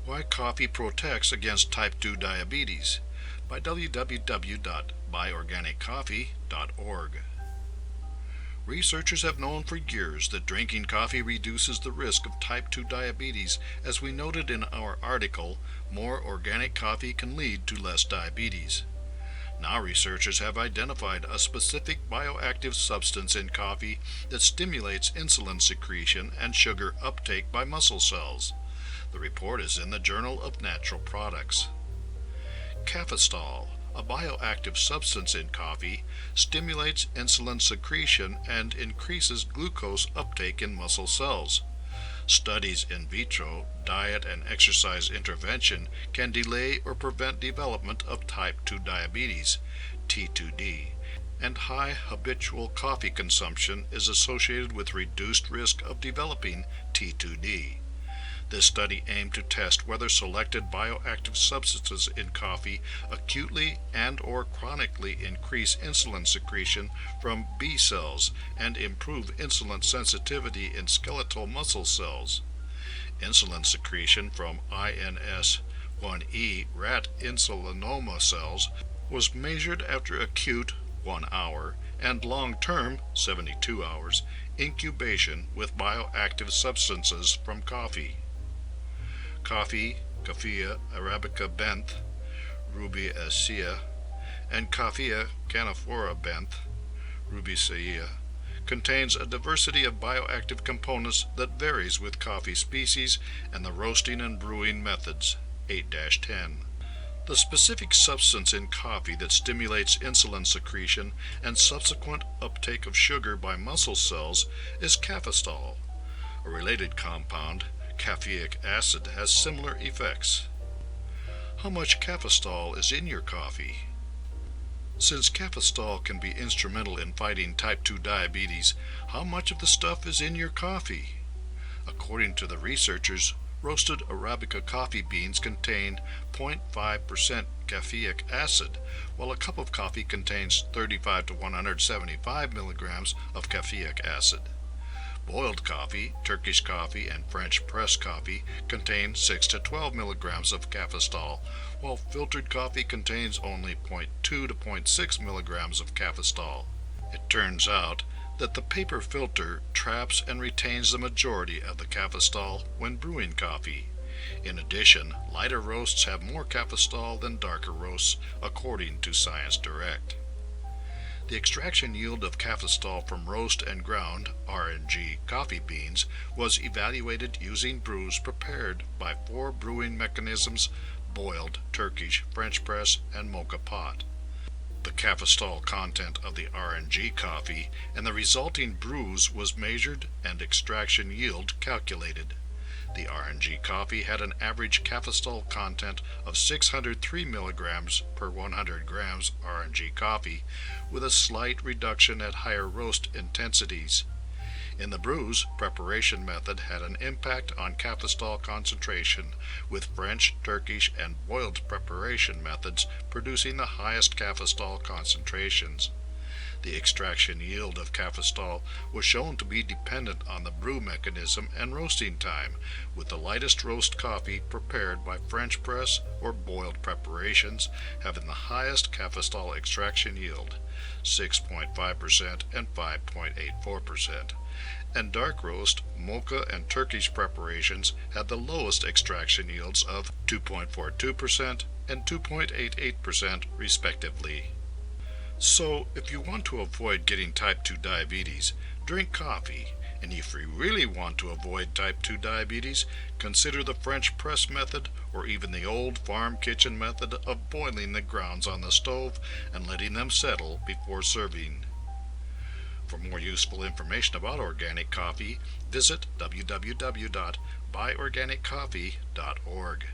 Why Coffee Protects Against Type 2 Diabetes by www.bioorganiccoffee.org. Researchers have known for years that drinking coffee reduces the risk of type 2 diabetes, as we noted in our article, More Organic Coffee Can Lead to Less Diabetes. Now researchers have identified a specific bioactive substance in coffee that stimulates insulin secretion and sugar uptake by muscle cells. The report is in the Journal of Natural Products. Cafestol, a bioactive substance in coffee, stimulates insulin secretion and increases glucose uptake in muscle cells. Studies in vitro, diet and exercise intervention can delay or prevent development of type 2 diabetes, T2D, and high habitual coffee consumption is associated with reduced risk of developing T2D. This study aimed to test whether selected bioactive substances in coffee acutely and/or chronically increase insulin secretion from B cells and improve insulin sensitivity in skeletal muscle cells. Insulin secretion from INS-1E rat insulinoma cells was measured after acute 1 hour and long-term 72 hours incubation with bioactive substances from coffee. Coffee, Coffea arabica benth, rubiaceae, and Coffea canephora benth, rubiaceae, contains a diversity of bioactive components that varies with coffee species and the roasting and brewing methods, 8-10. The specific substance in coffee that stimulates insulin secretion and subsequent uptake of sugar by muscle cells is Cafestol. A related compound, caffeic acid, has similar effects. How much Cafestol is in your coffee? Since Cafestol can be instrumental in fighting type 2 diabetes, how much of the stuff is in your coffee? According to the researchers, roasted Arabica coffee beans contain 0.5% caffeic acid, while a cup of coffee contains 35 to 175 milligrams of caffeic acid. Boiled coffee, Turkish coffee, and French press coffee contain 6 to 12 milligrams of Cafestol, while filtered coffee contains only 0.2 to 0.6 milligrams of Cafestol. It turns out that the paper filter traps and retains the majority of the Cafestol when brewing coffee. In addition, lighter roasts have more Cafestol than darker roasts, according to Science Direct. The extraction yield of Cafestol from roast and ground (RNG) coffee beans was evaluated using brews prepared by 4 brewing mechanisms: boiled, Turkish, French press, and mocha pot. The Cafestol content of the RNG coffee and the resulting brews was measured and extraction yield calculated. The RNG coffee had an average Cafestol content of 603 milligrams per 100 grams RNG coffee, with a slight reduction at higher roast intensities. In the brews, preparation method had an impact on Cafestol concentration, with French, Turkish, and boiled preparation methods producing the highest Cafestol concentrations. The extraction yield of Cafestol was shown to be dependent on the brew mechanism and roasting time, with the lightest roast coffee prepared by French press or boiled preparations having the highest Cafestol extraction yield, 6.5% and 5.84%, and dark roast, mocha, and Turkish preparations had the lowest extraction yields of 2.42% and 2.88% respectively. So, if you want to avoid getting type 2 diabetes, drink coffee, and if you really want to avoid type 2 diabetes, consider the French press method or even the old farm kitchen method of boiling the grounds on the stove and letting them settle before serving. For more useful information about organic coffee, visit www.bioorganiccoffee.org.